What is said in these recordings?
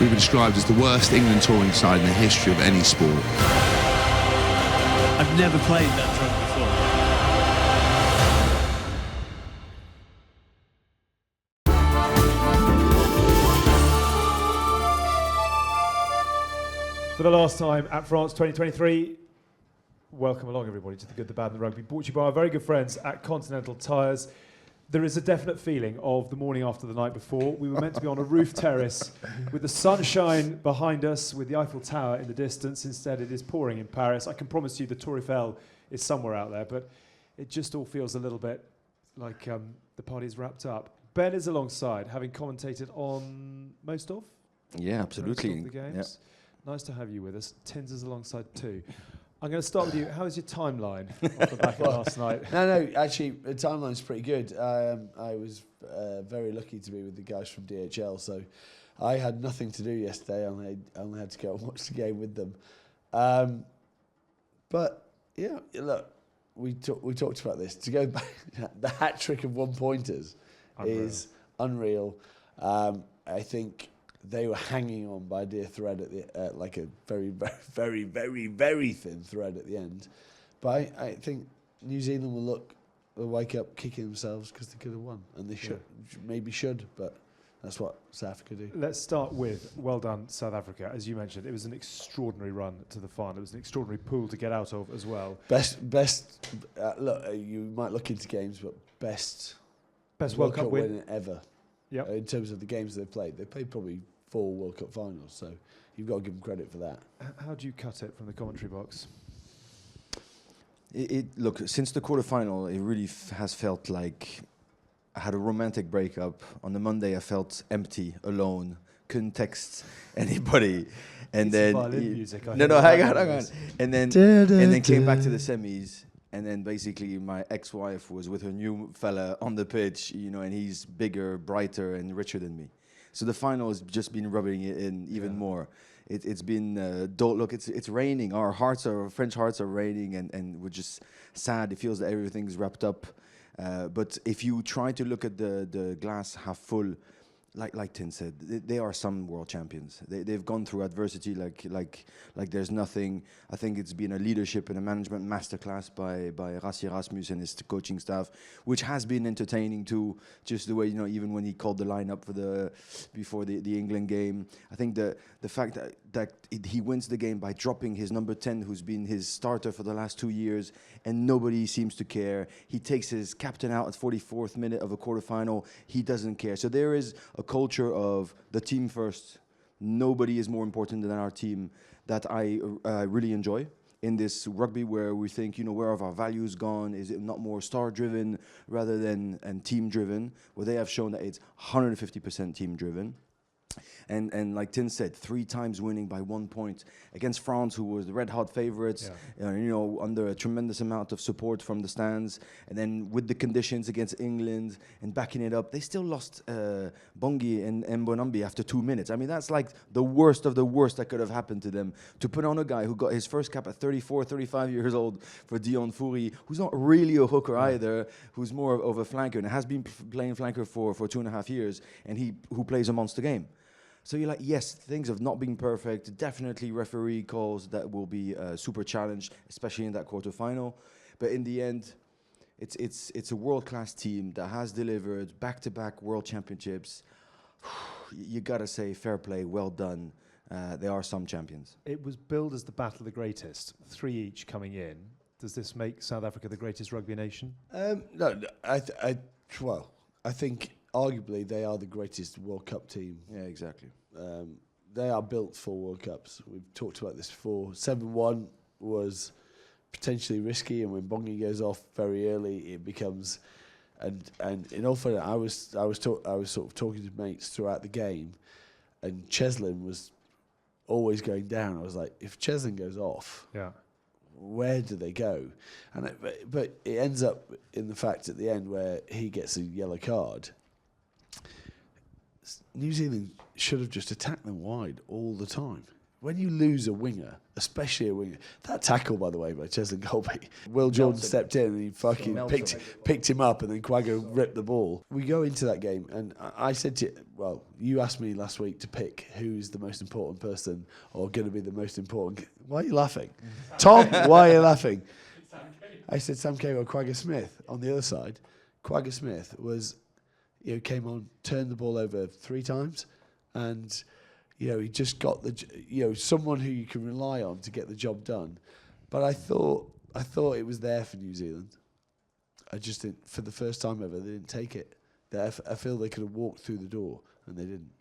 We were described as the worst England touring side in the history of any sport. I've never played that drug before. For the last time at France 2023, welcome along everybody to The Good, The Bad and The Rugby, brought to you by our very good friends at Continental Tyres. There is a definite feeling of the morning after the night before. We were meant to be on a roof terrace with the sunshine behind us, with the Eiffel Tower in the distance. Instead, it is pouring in Paris. I can promise you the Tour Eiffel is somewhere out there, but it just all feels a little bit like the party's wrapped up. Ben is alongside, having commentated on most of? Yeah, absolutely. Most of the games. Yeah. Nice to have you with us. Tins is alongside too. I'm going to start with you. How is your timeline off the back of last night? No, actually, the timeline's pretty good. I was very lucky to be with the guys from DHL, so I had nothing to do yesterday. I only had to go and watch the game with them. But, yeah, look, we talked about this. To go back, the hat-trick of one-pointers is unreal. I think they were hanging on by a dear thread at the like a very, very, very, very thin thread at the end. But I think New Zealand will wake up kicking themselves because they could have won, and they should, but that's what South Africa do. Let's start with well done, South Africa. As you mentioned, it was an extraordinary run to the final. It was an extraordinary pool to get out of as well. Best. Look, you might look into games, but best World Cup win ever. Yep. In terms of the games they've played probably 4 World Cup finals, so you've got to give them credit for that. How do you cut it from the commentary box? Look, since the quarterfinal, it really has felt like I had a romantic breakup. On the Monday, I felt empty, alone, couldn't text anybody, and then hang on, and then came back to the semis. And then basically my ex-wife was with her new fella on the pitch, and he's bigger, brighter, and richer than me. So the final has just been rubbing it in even more. It's been, it's raining. Our French hearts are raining, and we're just sad. It feels that everything's wrapped up. But if you try to look at the glass half full, like Tin said, they are some world champions. They've gone through adversity like there's nothing. I think it's been a leadership and a management masterclass by Rassi Rasmus and his coaching staff, which has been entertaining too. Just the way, even when he called the lineup before the England game. I think the fact that he wins the game by dropping his number 10, who's been his starter for the last 2 years, and nobody seems to care. He takes his captain out at 44th minute of a quarterfinal. He doesn't care. So there is a culture of the team first. Nobody is more important than our team that I really enjoy in this rugby, where we think, where have our values gone? Is it not more star-driven rather than team-driven? Well, they have shown that it's 150% team-driven. And like Tin said, 3 times winning by 1 point against France, who was the red-hot favourites, under a tremendous amount of support from the stands. And then with the conditions against England and backing it up, they still lost Bongi and Mbonambi after 2 minutes. I mean, that's like the worst of the worst that could have happened to them. To put on a guy who got his first cap at 34, 35 years old for Dion Fourie, who's not really a hooker either, who's more of a flanker and has been playing flanker for 2.5 years, and who plays a monster game. So you're like, yes, things have not been perfect. Definitely referee calls that will be super challenged, especially in that quarterfinal. But in the end, it's a world-class team that has delivered back-to-back world championships. You gotta say, fair play, well done. They are some champions. It was billed as the battle of the greatest, 3 each coming in. Does this make South Africa the greatest rugby nation? No, I think arguably they are the greatest World Cup team. Yeah, exactly. They are built for World Cups. We've talked about this before. 7-1 was potentially risky, and when Bongi goes off very early, it becomes. And in all fairness, I was sort of talking to mates throughout the game, and Cheslin was always going down. I was like, if Cheslin goes off, where do they go? And but it ends up in the fact at the end where he gets a yellow card. New Zealand should have just attacked them wide all the time. when you lose a winger, especially a winger, that tackle, by the way, by Cheslin Colby, Will Jordan stepped in and he fucking picked him up, and then Quagga ripped the ball. We go into that game, and I said to you, well, you asked me last week to pick who's the most important person or going to be the most important. Why are you laughing? Tom, why are you laughing? I said Sam Cahill or Quagga Smith. On the other side, Quagga Smith was, came on, turned the ball over 3 times, and he just got someone who you can rely on to get the job done. But I thought it was there for New Zealand. I just didn't, for the first time ever, they didn't take it. I feel they could have walked through the door and they didn't.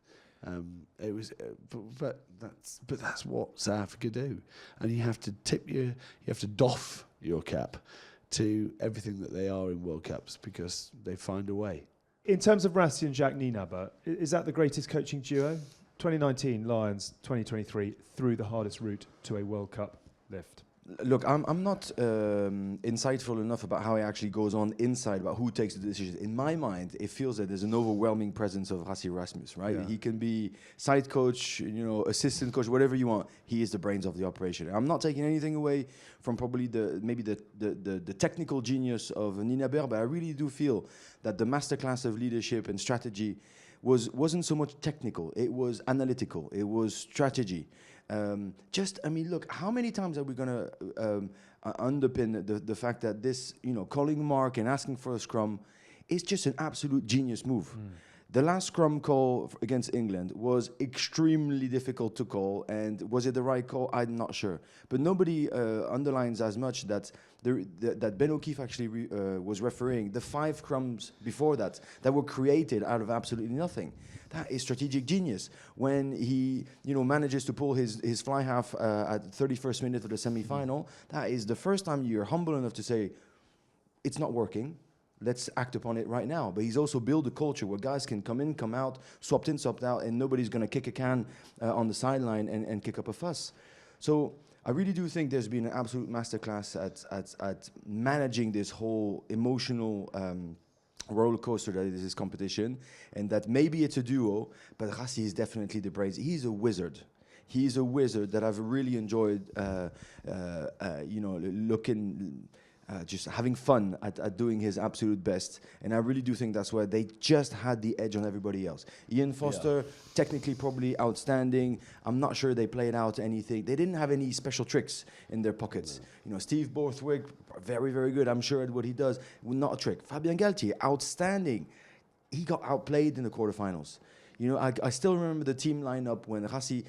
It was, but that's what South Africa do, and you have to doff your cap to everything that they are in World Cups, because they find a way. In terms of Rassie and Jacques Nienaber, is that the greatest coaching duo? 2019 Lions, 2023 through the hardest route to a World Cup lift. Look, I'm not insightful enough about how it actually goes on inside, about who takes the decisions. In my mind, it feels that there's an overwhelming presence of Rassie Erasmus, right? Yeah. He can be side coach, assistant coach, whatever you want. He is the brains of the operation. I'm not taking anything away from probably the technical genius of Nienaber, but I really do feel that the masterclass of leadership and strategy wasn't so much technical. It was analytical. It was strategy. Look, how many times are we going to underpin the fact that this, calling mark and asking for a scrum is just an absolute genius move. The last scrum call against England was extremely difficult to call, and was it the right call? I'm not sure. But nobody underlines as much that Ben O'Keefe actually was refereeing the 5 scrums before that were created out of absolutely nothing. That is strategic genius. When he, manages to pull his fly half at 31st minute of the semi-final, that is the first time you're humble enough to say, it's not working. Let's act upon it right now. But he's also built a culture where guys can come in, come out, swapped in, swapped out, and nobody's going to kick a can on the sideline and kick up a fuss. So I really do think there's been an absolute masterclass at managing this whole emotional roller coaster that is this competition, and that maybe it's a duo, but Rassie is definitely the brains. He's a wizard. He's a wizard that I've really enjoyed, just having fun at doing his absolute best. And I really do think that's where they just had the edge on everybody else. Ian Foster, technically probably outstanding. I'm not sure they played out anything. They didn't have any special tricks in their pockets. Steve Borthwick, very, very good. I'm sure at what he does, not a trick. Fabien Galtier, outstanding. He got outplayed in the quarterfinals. I still remember the team lineup when Rassie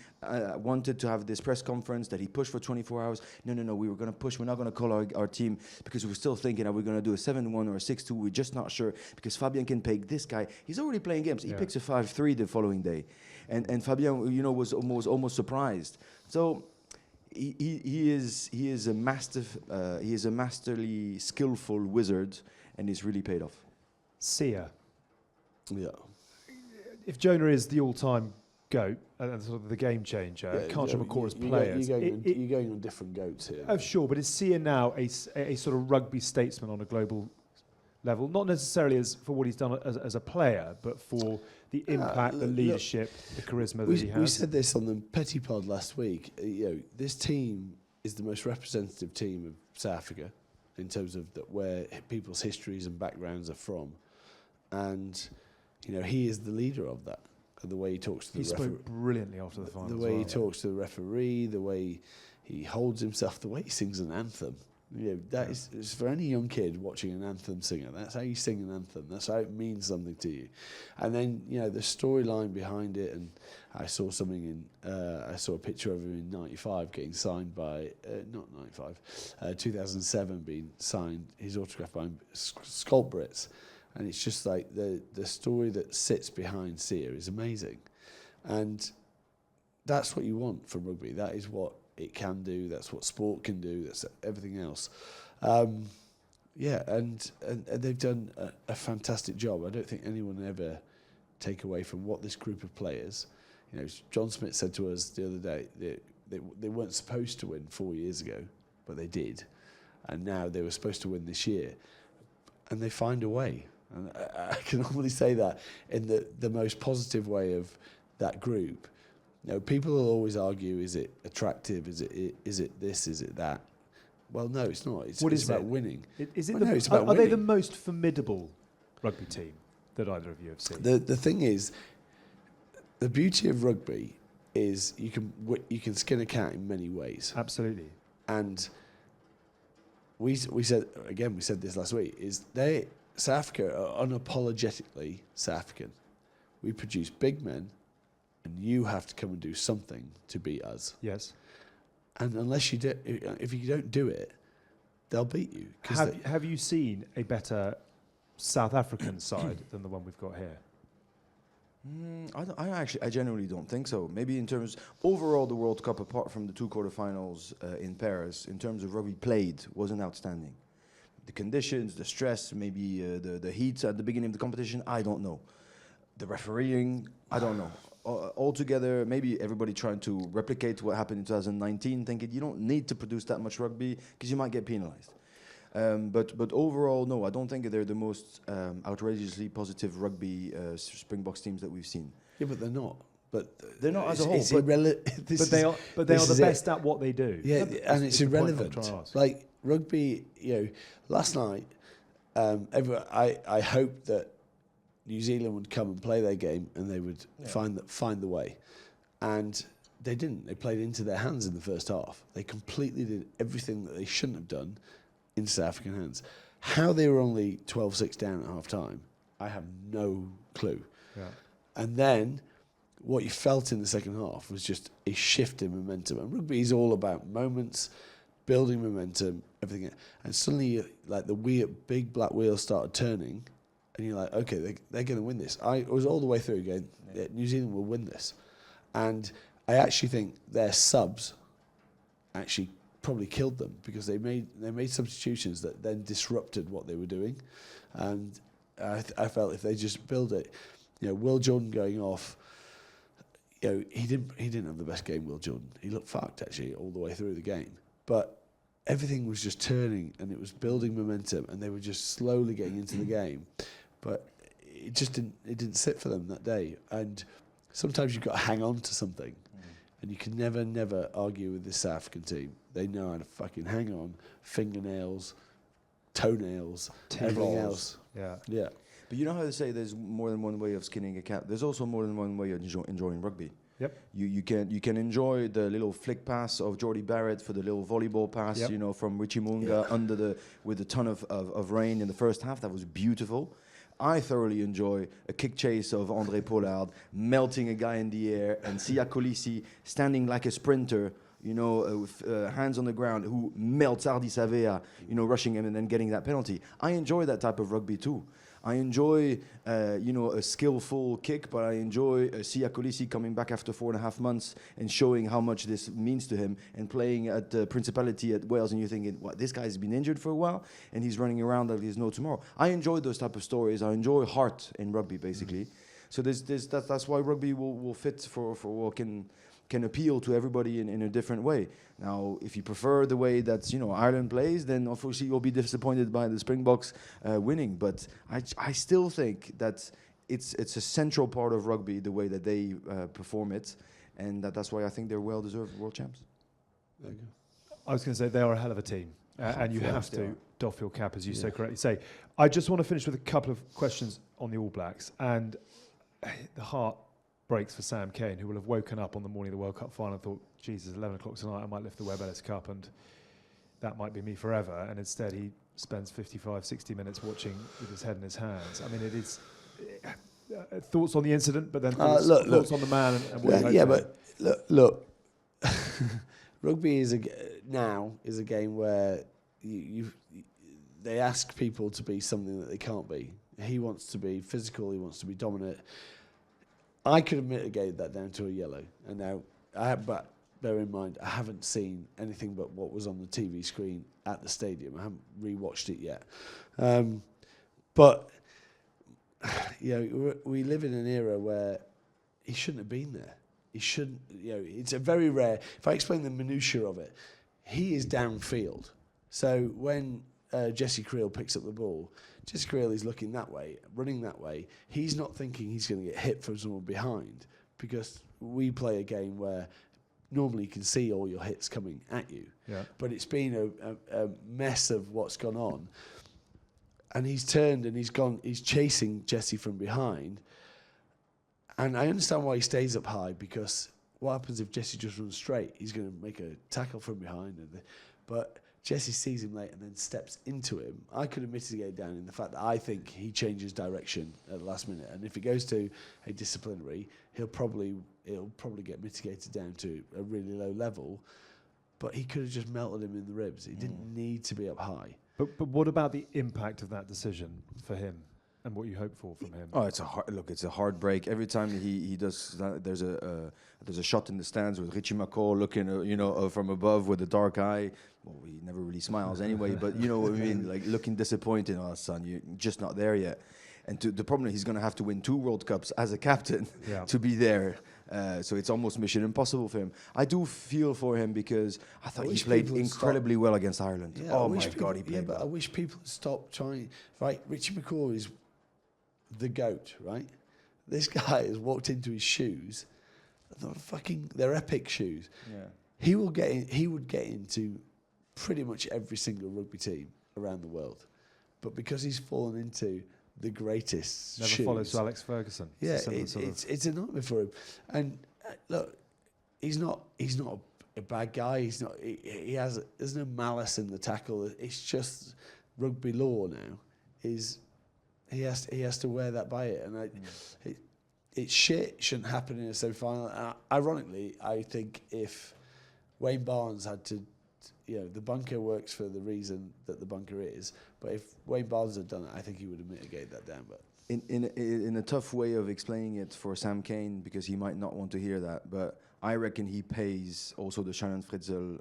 wanted to have this press conference that he pushed for 24 hours. No, we were going to push. We're not going to call our team because we're still thinking, are we going to do a 7-1 or a 6-2? We're just not sure, because Fabien can pick this guy. He's already playing games. He picks a 5-3 the following day. And Fabien, was almost surprised. So he is a masterly skillful wizard, and it's really paid off. Sia. Yeah. If Jonah is the all-time GOAT and sort of the game changer, can't jump as players. You're going on different GOATs here. Oh, sure, but is Sia now a sort of rugby statesman on a global level? Not necessarily for what he's done as a player, but for the impact, the leadership, the charisma that he has. We said this on the Petty Pod last week. This team is the most representative team of South Africa in terms of where people's histories and backgrounds are from. And he is the leader of that. The way he talks to the referee. He spoke brilliantly after the final. The way he talks to the referee, the way he holds himself, the way he sings an anthem. That is for any young kid watching an anthem singer. That's how you sing an anthem. That's how it means something to you. And then the storyline behind it. And I saw something I saw a picture of him in '95 getting signed by 2007 being signed. His autograph by Schalk Brits. And it's just like the story that sits behind Sia is amazing. And that's what you want from rugby. That is what it can do. That's what sport can do. That's everything else. And they've done a fantastic job. I don't think anyone ever take away from what this group of players, John Smith said to us the other day, they weren't supposed to win 4 years ago, but they did. And now they were supposed to win this year. And they find a way. And I can only say that in the most positive way of that group. people will always argue: is it attractive? Is it this? Is it that? Well, no, it's not. It's about winning. Is it? It's about are they the winning. most formidable rugby team that either of you have seen? The thing is, the beauty of rugby is you can skin a cat in many ways. Absolutely. And we said this last week, is South Africa are unapologetically South African. We produce big men, and you have to come and do something to beat us. Yes. And unless you do, if you don't do it, they'll beat you. Have you seen a better South African side than the one we've got here? I genuinely don't think so. Maybe in terms overall, the World Cup, apart from the 2 quarterfinals in Paris, in terms of rugby played, wasn't outstanding. The conditions, the stress, maybe the heat at the beginning of the competition, I don't know. The refereeing, I don't know. Altogether, maybe everybody trying to replicate what happened in 2019, thinking you don't need to produce that much rugby because you might get penalized. But overall, no, I don't think they're the most outrageously positive rugby Springboks teams that we've seen. Yeah, but they're not. But they're not as a whole. But they are the best at what they do. Yeah, and it's irrelevant. Like rugby, last night, I hoped that New Zealand would come and play their game, and they would find the way, and they didn't. They played into their hands in the first half. They completely did everything that they shouldn't have done in South African hands. How they were only 12-6 down at half time, I have no clue. Yeah. And then what you felt in the second half was just a shift in momentum. And rugby is all about moments, building momentum, everything. And suddenly, like the big black wheels started turning, and you're like, okay, they're going to win this. I was all the way through going, New Zealand will win this. And I actually think their subs actually probably killed them, because they made substitutions that then disrupted what they were doing. And I felt if they just build it, Will Jordan going off, he didn't have the best game, Will Jordan. He looked fucked actually all the way through the game. But everything was just turning, and it was building momentum, and they were just slowly getting into the game. But it just didn't sit for them that day. And sometimes you've got to hang on to something. And you can never argue with this South African team. They know how to fucking hang on. Fingernails, toenails, everything else. Yeah. But you know how they say there's more than one way of skinning a cat? There's also more than one way of enjoying rugby. Yep. You can enjoy the little flick pass of Jordy Barrett for the little volleyball pass, from Richie Munga with a ton of rain in the first half. That was beautiful. I thoroughly enjoy a kick chase of André Pollard, melting a guy in the air, and Sia Kolisi standing like a sprinter, with hands on the ground, who melts Hardy Savea, rushing him and then getting that penalty. I enjoy that type of rugby too. I enjoy, a skillful kick, but I enjoy Sia Kolisi coming back after 4.5 months and showing how much this means to him, and playing at the Principality at Wales, and you're thinking, what, this guy's been injured for a while and he's running around like there's no tomorrow. I enjoy those type of stories. I enjoy heart in rugby, basically. So that's why rugby will fit for what can appeal to everybody in a different way. Now, if you prefer the way that Ireland plays, then obviously you'll be disappointed by the Springboks winning. But I still think that it's a central part of rugby, the way that they perform it, and that's why I think they're well-deserved world champs. There you go. I was going to say they are a hell of a team, and you have to doff your cap, as you so correctly say. I just want to finish with a couple of questions on the All Blacks, and the heart breaks for Sam Cane, who will have woken up on the morning of the World Cup final and thought, Jesus, 11 o'clock tonight, I might lift the Webb Ellis Cup, and that might be me forever. And instead he spends 55, 60 minutes watching with his head in his hands. I mean, it is thoughts on the incident, but then thoughts on the man. And what look, rugby is a game where they ask people to be something that they can't be. He wants to be physical, he wants to be dominant. I could have mitigated that down to a yellow, and now but bear in mind, I haven't seen anything but what was on the TV screen at the stadium. I haven't rewatched it yet, but we live in an era where he shouldn't have been there. He shouldn't. It's a very rare. If I explain the minutiae of it, he is downfield. So when Jesse Creel picks up the ball, Jesse Creel is looking that way, running that way. He's not thinking he's going to get hit from someone behind, because we play a game where normally you can see all your hits coming at you. Yeah. But it's been a mess of what's gone on. And he's turned and he's chasing Jesse from behind. And I understand why he stays up high, because what happens if Jesse just runs straight? He's going to make a tackle from behind. But Jesse sees him late and then steps into him. I could have mitigated down in the fact that I think he changes direction at the last minute. And if it goes to a disciplinary, it'll probably get mitigated down to a really low level. But he could have just melted him in the ribs. He didn't need to be up high. But what about the impact of that decision for him, and what you hope for from him? Oh, it's a hard break. Every time he does that, there's a shot in the stands with Richie McCaw looking, from above with a dark eye. Well, he never really smiles anyway, but you know what I mean, like looking disappointed. Oh, son, you're just not there yet. And the problem is he's going to have to win 2 World Cups as a captain to be there. So it's almost mission impossible for him. I do feel for him because I thought he played incredibly well against Ireland. Yeah, oh my God, he played well. But I wish people would stop trying. Right, Richie McCaw is the GOAT, right? This guy has walked into his shoes. They're epic shoes. Yeah. He would get into pretty much every single rugby team around the world. But because he's fallen into the greatest Never shoes, follows to Alex Ferguson. Yeah, it's a nightmare for him. And look, he's not a bad guy. He's not. There's no malice in the tackle. It's just rugby law now. He has to wear that by it, and it's shit. Shouldn't happen in a semi-final. Ironically, I think if Wayne Barnes had to, the bunker works for the reason that the bunker is. But if Wayne Barnes had done it, I think he would have mitigated that down. But in a tough way of explaining it for Sam Cane, because he might not want to hear that, but I reckon he pays also the Shannon Fritzl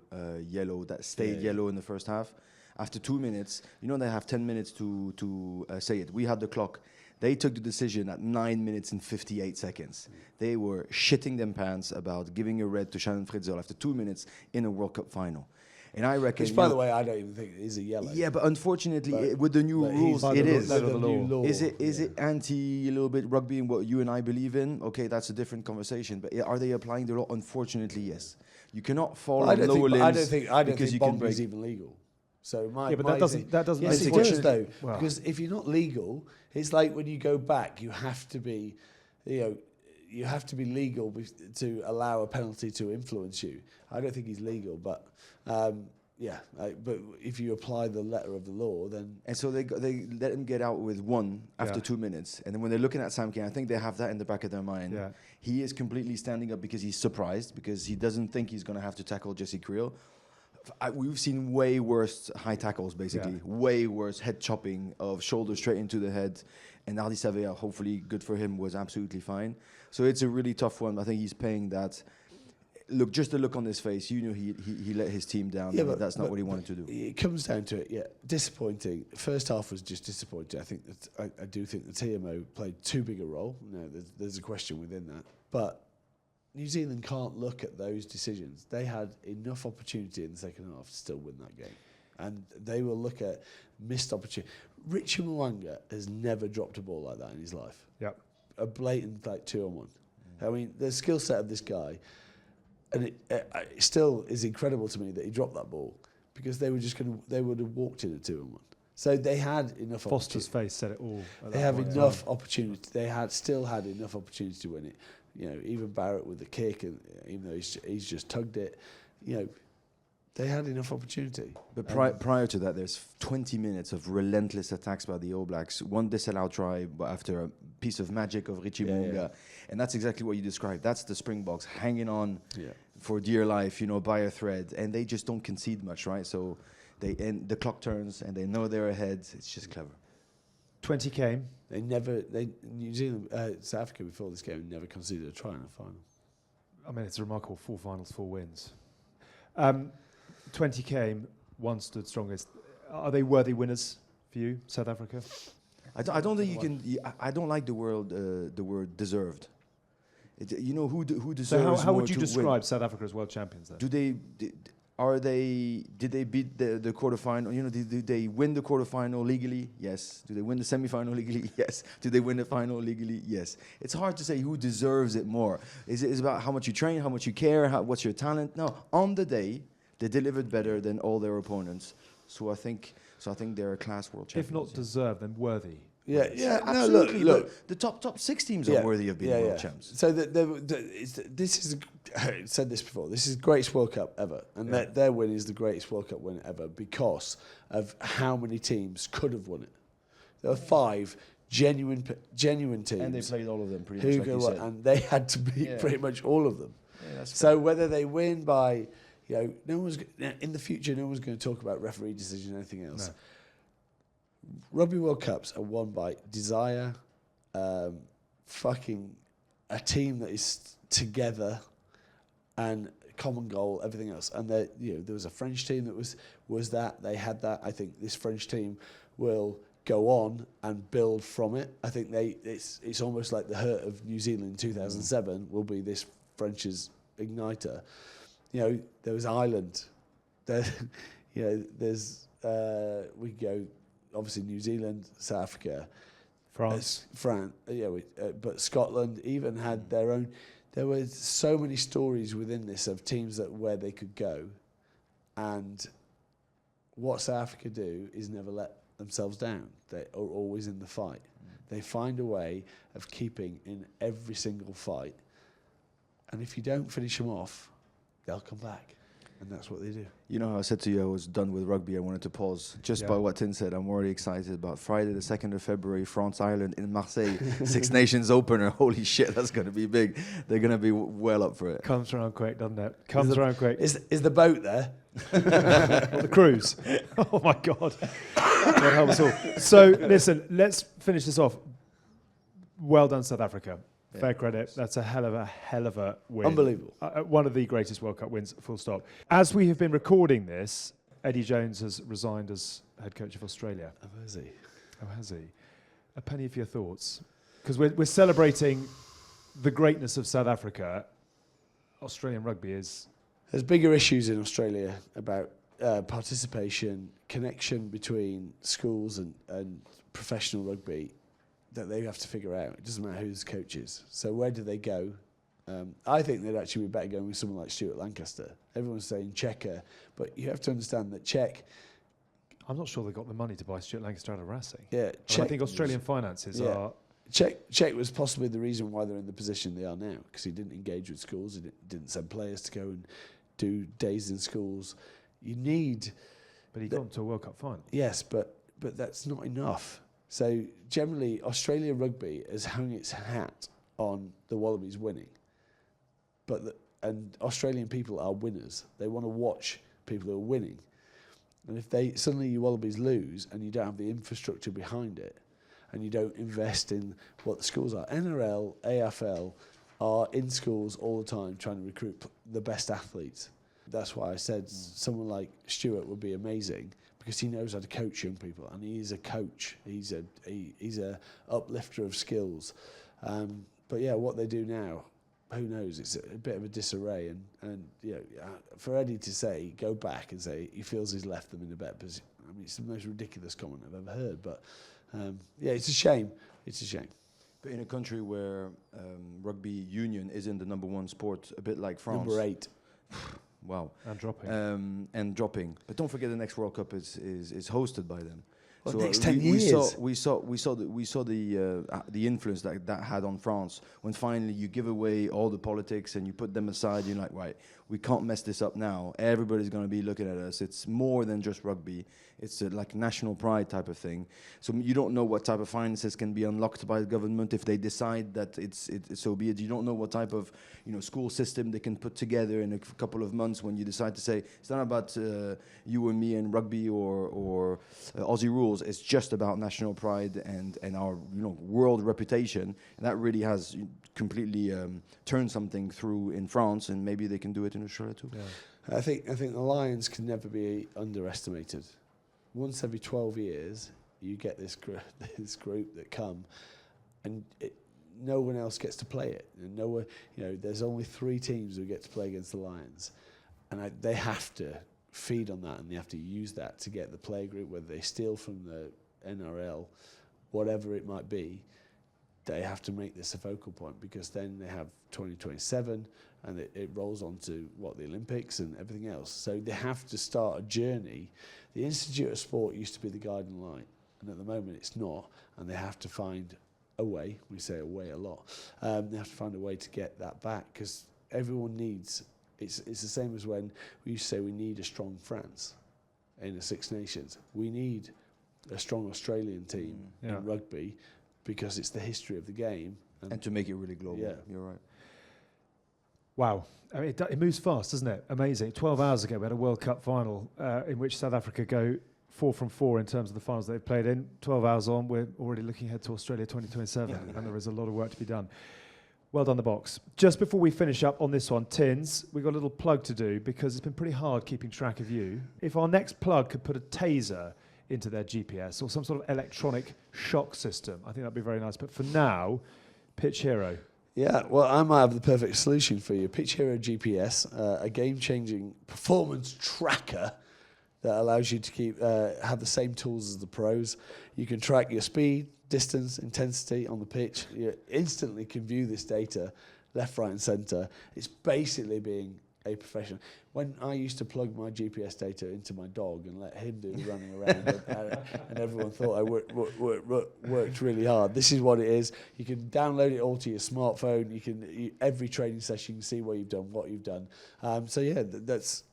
yellow that stayed yellow in the first half. After 2 minutes, they have 10 minutes to say it. We had the clock. They took the decision at 9 minutes and 58 seconds. They were shitting them pants about giving a red to Shannon Fritzl after 2 minutes in a World Cup final. And I reckon... Which, by the way, I don't even think it is a yellow. Yeah, but unfortunately, with the new rules, it is. Is it anti a little bit rugby and what you and I believe in? Okay, that's a different conversation. But are they applying the law? Unfortunately, yes. You cannot follow lower limbs. I don't think bonking is even legal. So that doesn't. Yes, it does though, because if you're not legal, it's like when you go back, you have to be, you have to be legal to allow a penalty to influence you. I don't think he's legal, but but if you apply the letter of the law, then... And so they let him get out with 1 after 2 minutes. And then when they're looking at Sam Cane, I think they have that in the back of their mind. Yeah. He is completely standing up because he's surprised, because he doesn't think he's going to have to tackle Jesse Creel. We've seen way worse high tackles, basically. Way worse head chopping of shoulder straight into the head. And Ardi Savea, hopefully good for him, was absolutely fine. So it's a really tough one. I think he's paying that. Look, just the look on his face, he let his team down. Yeah, but that's not what he wanted to do. It comes down to it, disappointing. First half was just disappointing. I do think the TMO played too big a role. There's a question within that. But New Zealand can't look at those decisions. They had enough opportunity in the second half to still win that game. And they will look at missed opportunity. Richie Mwanga has never dropped a ball like that in his life. Yep. A blatant 2-on-1. I mean, the skill set of this guy, and it still is incredible to me that he dropped that ball, because they would have walked in a 2-on-1. So they had enough. Foster's face said it all. They have enough opportunity. They still had enough opportunity to win it. Even Barrett with the kick, and even though he's just tugged it, they had enough opportunity. But prior to that, there's 20 minutes of relentless attacks by the All Blacks. 1 disallowed try after a piece of magic of Richie Munga. And that's exactly what you described. That's the Springboks hanging on for dear life, by a thread. And they just don't concede much, right? So the clock turns and they know they're ahead. It's just clever. 20 came. New Zealand, South Africa before this game never conceded a try in a final. I mean, it's remarkable. 4 finals, 4 wins. 20 came, 1 stood strongest. Are they worthy winners for you, South Africa? I don't think you can. I don't like the word deserved. Who deserves? So how would you describe South Africa as world champions then? Did they beat the quarterfinal? You know, did they win the quarterfinal legally? Yes. Do they win the semifinal legally? Yes. Do they win the final legally? Yes. It's hard to say who deserves it more. It's about how much you train, how much you care, what's your talent. No, on the day, they delivered better than all their opponents. So I think they're a class world champions. If not deserved, then worthy. Yeah. Absolutely. No, look. The top 6 teams are worthy of being world champs. So this is, I said this before, this is the greatest World Cup ever. And their win is the greatest World Cup win ever because of how many teams could have won it. There were 5 genuine teams. And they played all of them pretty much like you said. And they had to beat pretty much all of them. Yeah, so whether they win by, in the future, no one's going to talk about referee decision or anything else. No. Rugby World Cups are won by desire, fucking a team that is together, and common goal, everything else. And there was a French team that was that. They had that. I think this French team will go on and build from it. I think it's almost like the hurt of New Zealand in 2007 will be this French's igniter. There was Ireland. There's we go. Obviously, New Zealand, South Africa, France, but Scotland even had their own. There were so many stories within this of teams where they could go, and what South Africa do is never let themselves down. They are always in the fight. They find a way of keeping in every single fight, and if you don't finish them off, they'll come back. And that's what they do. You know how I said to you I was done with rugby, I wanted to pause. Just by what Tin said, I'm already excited about Friday the 2nd of February, France-Ireland in Marseille, Six Nations opener. Holy shit, that's going to be big. They're going to be well up for it. Comes around quick, doesn't it? Comes around quick. Is the boat there? Or the cruise? Oh my God. God help us all. So listen, let's finish this off. Well done, South Africa. Fair credit. That's a hell of a win. Unbelievable. One of the greatest World Cup wins, full stop. As we have been recording this, Eddie Jones has resigned as head coach of Australia. Oh, has he? Oh, has he? A penny for your thoughts. Because we're celebrating the greatness of South Africa. Australian rugby is... There's bigger issues in Australia about participation, connection between schools and professional rugby that they have to figure out. It doesn't matter who the coach is. So where do they go? I think they'd actually be better going with someone like Stuart Lancaster. Everyone's saying Checker, but you have to understand that Czech... I'm not sure they got the money to buy Stuart Lancaster out of Racing. Yeah, I think Australian finances are... Czech was possibly the reason why they're in the position they are now, because he didn't engage with schools, he didn't send players to go and do days in schools. You need... But he got them to a World Cup final. Yes, but that's not enough. So generally, Australia rugby has hung its hat on the Wallabies winning, and Australian people are winners. They want to watch people who are winning, and if suddenly you Wallabies lose and you don't have the infrastructure behind it, and you don't invest in what the schools are, NRL, AFL are in schools all the time trying to recruit the best athletes. That's why I said someone like Stuart would be amazing. Because he knows how to coach young people, and he is a coach. He's a uplifter of skills. But what they do now, who knows? It's a bit of a disarray. And for Eddie to say, go back and say he feels he's left them in a better position. I mean, it's the most ridiculous comment I've ever heard. But it's a shame. It's a shame. But in a country where rugby union isn't the number 1 sport, a bit like France. Number 8. Wow. And dropping. But don't forget the next World Cup is hosted by them. Well, so next 10 years. We saw the influence that had on France when finally you give away all the politics and you put them aside. You're like, right, we can't mess this up now. Everybody's going to be looking at us. It's more than just rugby. It's like national pride type of thing. So you don't know what type of finances can be unlocked by the government if they decide that it's so be it. You don't know what type of school system they can put together in a couple of months when you decide to say it's not about you and me and rugby or Aussie rules. It's just about national pride and our world reputation, and that really has completely turned something through in France, and maybe they can do it in Australia too. Yeah. I think the Lions can never be underestimated. Once every 12 years, you get this group that come, and no one else gets to play it. And there's only 3 teams who get to play against the Lions, And they have to feed on that, and they have to use that to get the play group, whether they steal from the NRL, whatever it might be. They have to make this a focal point, because then they have 2027 and it rolls on to the Olympics and everything else. So they have to start a journey. The Institute of Sport used to be the guiding light, and at the moment it's not, and they have to find a way. We say a way a lot. They have to find a way to get that back, because everyone needs, it's the same as when we used to say we need a strong France in the Six Nations. We need a strong Australian team in rugby, because it's the history of the game. And to make it really global. Yeah. You're right. Wow. I mean, it moves fast, doesn't it? Amazing. 12 hours ago, we had a World Cup final in which South Africa go 4 from 4 in terms of the finals they've played in. 12 hours on, we're already looking ahead to Australia 2027, and there is a lot of work to be done. Well done, the box. Just before we finish up on this one, Tins, we've got a little plug to do, because it's been pretty hard keeping track of you. If our next plug could put a taser into their GPS or some sort of electronic shock system, I think that'd be very nice. But for now, Pitch Hero. Yeah, well, I might have the perfect solution for you. Pitch Hero GPS, a game-changing performance tracker that allows you to keep have the same tools as the pros. You can track your speed, distance, intensity on the pitch. You instantly can view this data left, right, and centre. It's basically being a professional. When I used to plug my GPS data into my dog and let him do the running around, and everyone thought I worked really hard. This is what it is. You can download it all to your smartphone. Every training session, you can see what you've done, what you've done. So yeah,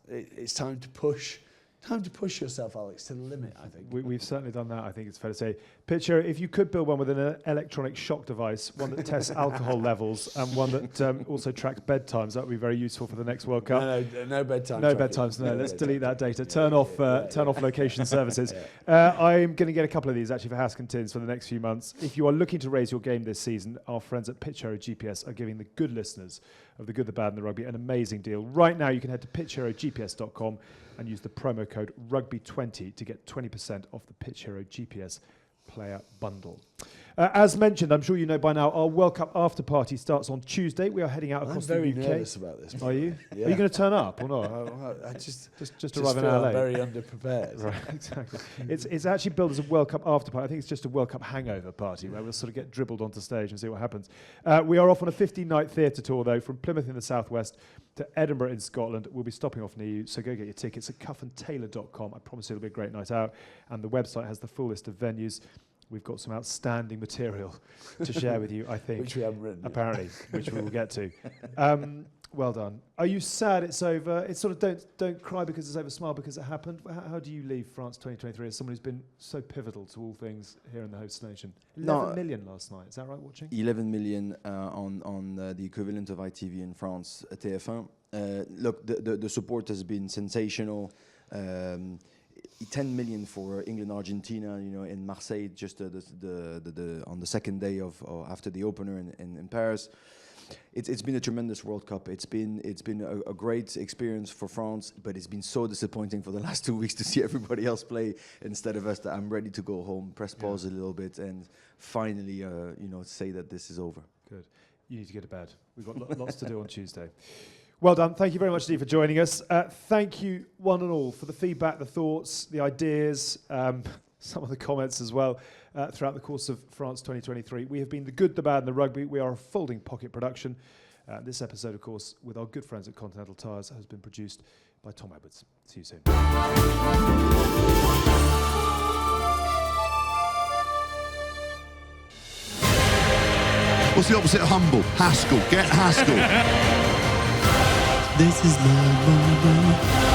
it's time to push. Time to push yourself, Alex, to the limit, I think. We've certainly done that, I think it's fair to say. Picture, if you could build one with an electronic shock device, one that tests alcohol levels and one that also tracks bedtimes, that would be very useful for the next World Cup. No bedtime. No bedtimes, no. Let's delete that data. Turn off location services. I'm going to get a couple of these, actually, for Hask and Tins for the next few months. If you are looking to raise your game this season, our friends at Pitch Hero GPS are giving the good listeners of The Good, The Bad and The Rugby an amazing deal. Right now, you can head to pitchherogps.com and use the promo code RUGBY20 to get 20% off the Pitch Hero GPS player bundle. As mentioned, I'm sure you know by now, our World Cup after party starts on Tuesday. We are heading out across the UK. I'm very nervous about this. Are you? Yeah. Are you going to turn up or not? I just arrive in feel LA. I'm very underprepared. Right, exactly. It's actually billed as a World Cup after party. I think it's just a World Cup hangover party where we'll sort of get dribbled onto stage and see what happens. We are off on a 15-night theatre tour, though, from Plymouth in the southwest to Edinburgh in Scotland. We'll be stopping off near you, so go get your tickets at cuffandtaylor.com. I promise it'll be a great night out. And the website has the full list of venues. We've got some outstanding material to share with you, I think. Which we haven't written. Apparently, which we will get to. Well done. Are you sad it's over? It's sort of don't cry because it's over, smile because it happened. How do you leave France 2023 as someone who's been so pivotal to all things here in the host nation? 11 million last night, is that right, watching? 11 million on the equivalent of ITV in France, TF1. Look, the support has been sensational. 10 million for England, Argentina, in Marseille, just on the second day of after the opener in Paris. It's been a tremendous World Cup. It's been a great experience for France, but it's been so disappointing for the last 2 weeks to see everybody else play instead of us. That I'm ready to go home, press pause a little bit, and finally, say that this is over. Good. You need to go to bed. We've got lots to do on Tuesday. Well done. Thank you very much, Steve, for joining us. Thank you, one and all, for the feedback, the thoughts, the ideas, some of the comments as well throughout the course of France 2023. We have been The Good, The Bad and The Rugby. We are a folding pocket production. This episode, of course, with our good friends at Continental Tyres, has been produced by Tom Edwards. See you soon. What's the opposite of humble? Haskell. Get Haskell. This is love.